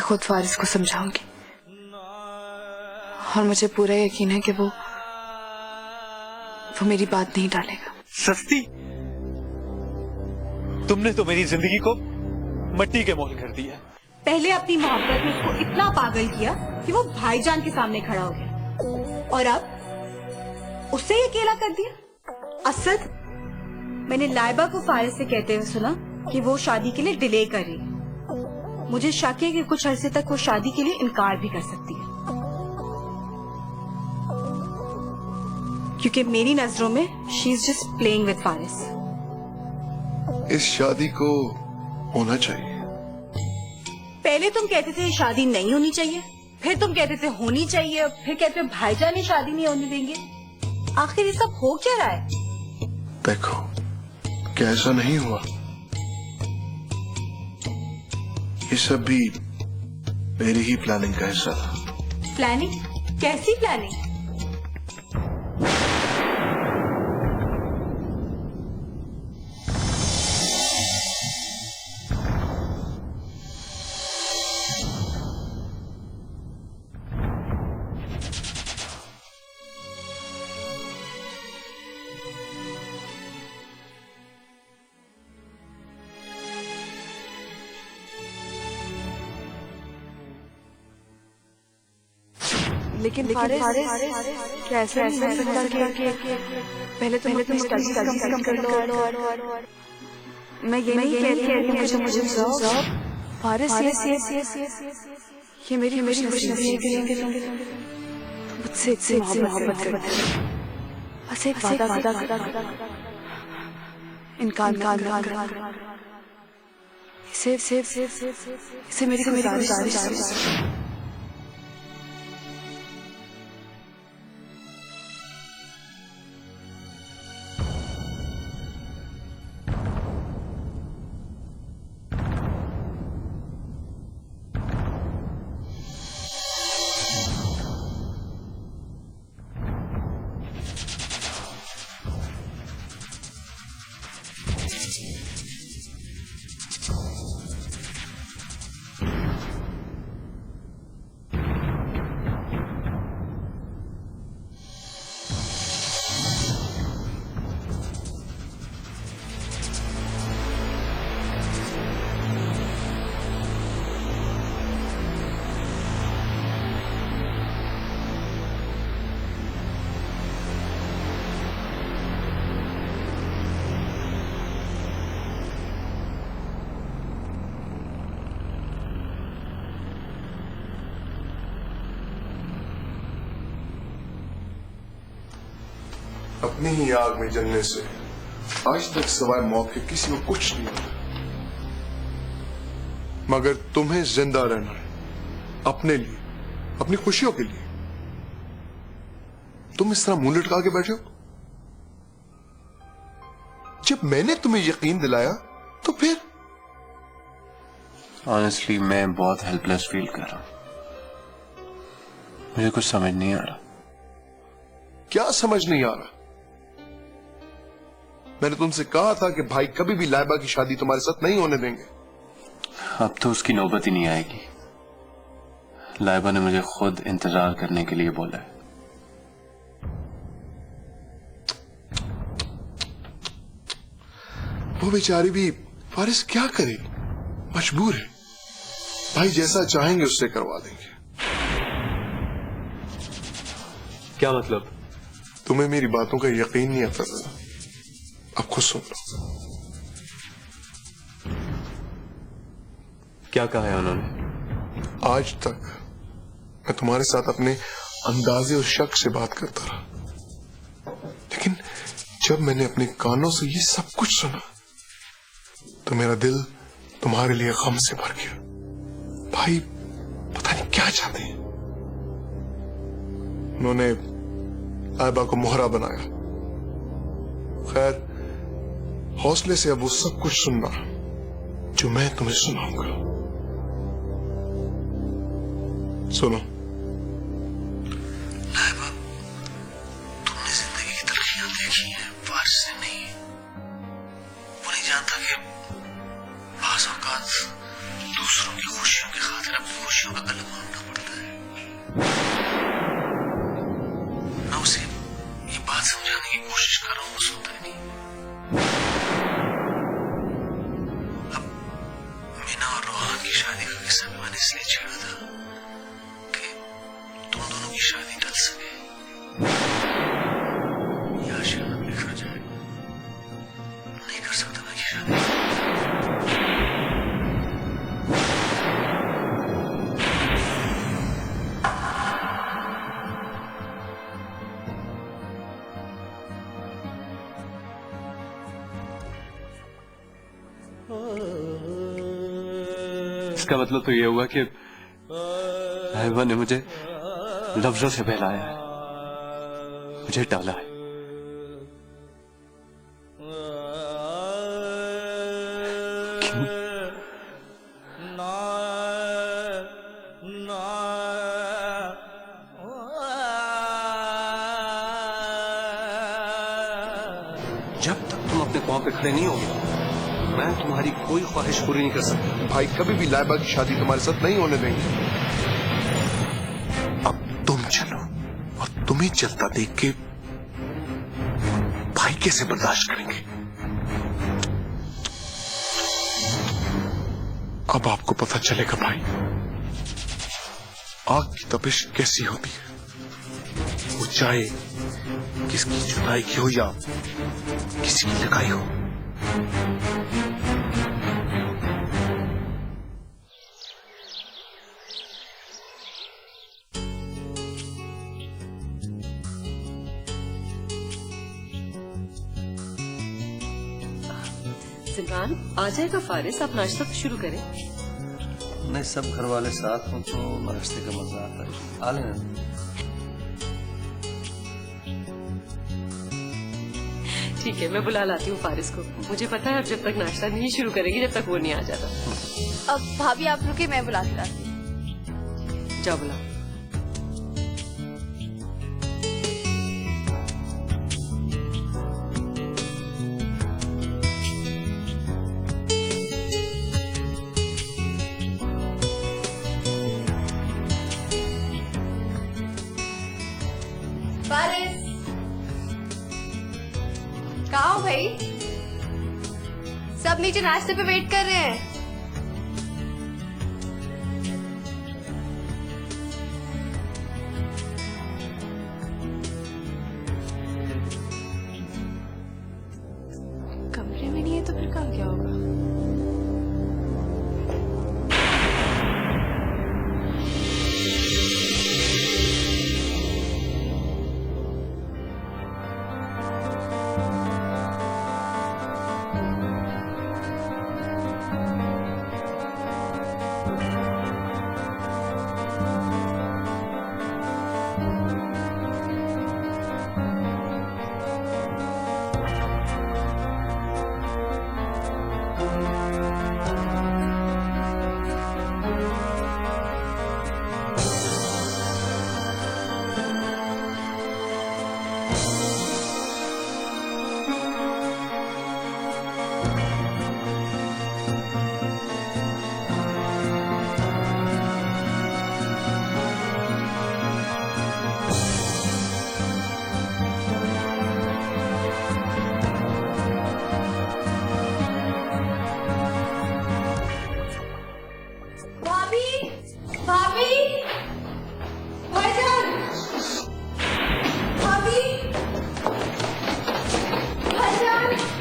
खुद फारिस को समझाऊंगी और मुझे पूरा यकीन है कि वो मेरी बात नहीं टालेगा। सस्ती, तुमने तो मेरी जिंदगी को मट्टी के मोल कर दिया। पहले अपनी मोहब्बत में उसको इतना पागल किया कि वो भाईजान के सामने खड़ा हो गया, और अब उससे ही अकेला कर दिया। असद, मैंने लाइबा को फारिस से कहते हुए सुना कि वो शादी के लिए डिले कर रही है। मुझे शक है कि कुछ अरसे तक वो शादी के लिए इनकार भी कर सकती है, क्योंकि मेरी नजरों में she is just playing with Faris. इस शादी को होना चाहिए। पहले तुम कहते थे शादी नहीं होनी चाहिए, फिर तुम कहते थे होनी चाहिए, फिर कहते हो भाईजान ही शादी नहीं होने देंगे। आखिर ये सब हो क्या रहा है? देखो, क्या ऐसा नहीं हुआ? ये सब भी मेरी ही प्लानिंग का हिस्सा था। प्लानिंग? कैसी प्लानिंग? लेकिन फारिस कैसे नहीं हो सकता कि पहले तुम स्टडी कर लो और मैं ये नहीं कह रही कि मुझे फारिस ये मेरी नसीब है। मुझसे इतनी मोहब्बत करते हैं, बस एक वादा इनकार इसे मेरी गुजारिश है। अपनी ही आग में जलने से आज तक सवाए मौत के किसी को कुछ नहीं होता, मगर तुम्हें जिंदा रहना है अपने लिए, अपनी खुशियों के लिए। तुम इस तरह मुंह लटका के बैठे हो। जब मैंने तुम्हें यकीन दिलाया तो फिर? ऑनेस्टली मैं बहुत हेल्पलेस फील कर रहा हूं। मुझे कुछ समझ नहीं आ रहा। क्या समझ नहीं आ रहा? मैंने तुमसे कहा था कि भाई कभी भी लाइबा की शादी तुम्हारे साथ नहीं होने देंगे। अब तो उसकी नौबत ही नहीं आएगी। लाइबा ने मुझे खुद इंतजार करने के लिए बोला है। वो बेचारी भी फारिस क्या करे, मजबूर है। भाई जैसा चाहेंगे उससे करवा देंगे। क्या मतलब? तुम्हें मेरी बातों का यकीन नहीं आता था? अब खुद सुन लो। क्या कहा है उन्होंने? आज तक मैं तुम्हारे साथ अपने अंदाजे और शक से बात करता रहा, लेकिन जब मैंने अपने कानों से ये सब कुछ सुना तो मेरा दिल तुम्हारे लिए गम से भर गया। भाई पता नहीं क्या चाहते हैं। उन्होंने लाइबा को मोहरा बनाया। खैर, हौसले से अब वो सब कुछ सुनना जो मैं तुम्हें सुनाऊंगा। सुनो। लाइबा, तुमने जिंदगी की तलखियां देखी हैं, फारिस से नहीं। वो नहीं जानता कि बाज़ औक़ात दूसरों की खुशियों की खातिर अपनी खुशियों का गला मारना पड़ता है, मैं उसे ये बात समझाने की कोशिश कर रहा हूँ, वो सुनता ही नहीं। अब मीना और रोहान की शादी का किस्सा भी मैंने इसलिए छेड़ा था कि तुम दोनों की शादी टल सके, या शायद बिखर जाए। नहीं कर सकता मैं ये शादी। इसका मतलब तो ये हुआ कि लाइबा ने मुझे लफ्जों से बहलाया है, मुझे टाला है। क्यों? जब तक तुम अपने पांव पे खड़े नहीं होगे, मैं तुम्हारी कोई ख्वाहिश पूरी नहीं कर सकता। भाई कभी भी लाइबा की शादी तुम्हारे साथ नहीं होने देंगे। अब तुम चलो और तुम्हें चलता देख के भाई कैसे बर्दाश्त करेंगे। अब आपको पता चलेगा भाई, आग की तपिश कैसी होती है। वो चाहे किसकी जुदाई की हो या किसी की लगाई हो। सिमरान, आ जाएगा फारिस, आप नाश्ता तो शुरू करें। नहीं, सब घर वाले साथ हो तो नाश्ते का मजा आता है। आ लेना। ठीक है, मैं बुला लाती हूँ फारिस को। मुझे पता है अब जब तक नाश्ता नहीं शुरू करेगी जब तक वो नहीं आ जाता। अब भाभी आप रुके, मैं बुलाती हूँ। जाओ बुला। फारिस, कहाँ हो भाई? सब नीचे नाश्ते पे वेट कर रहे हैं। कमरे में नहीं है तो फिर कहाँ क्या होगा?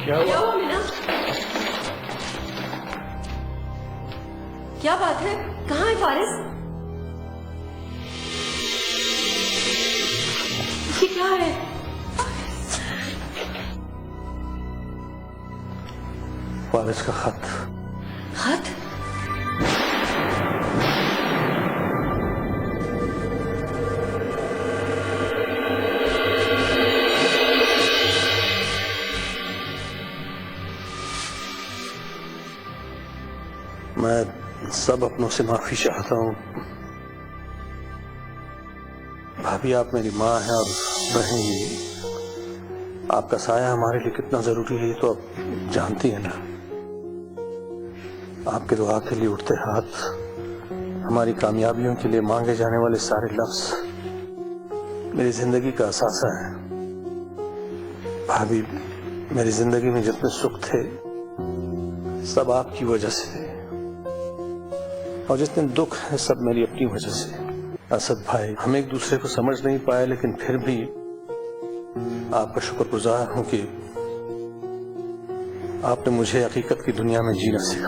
क्या हुआ मीना? क्या बात है? कहाँ है फारिस? ये क्या है? फारिस का खत। खत? मैं सब अपनों से माफी चाहता हूँ। भाभी, आप मेरी माँ हैं और बहन भी। आपका साया हमारे लिए कितना जरूरी है ये तो आप जानती है ना। आपके दुआ के लिए उठते हाथ, हमारी कामयाबियों के लिए मांगे जाने वाले सारे लफ्ज मेरी जिंदगी का असासा है। भाभी, मेरी जिंदगी में जितने सुख थे सब आपकी वजह से थे, और जितने दुख हैं सब मेरी अपनी वजह से। असद भाई, हम एक दूसरे को समझ नहीं पाए, लेकिन फिर भी आपका शुक्रगुजार हूं कि आपने मुझे हकीकत की दुनिया में जीना सिखाया।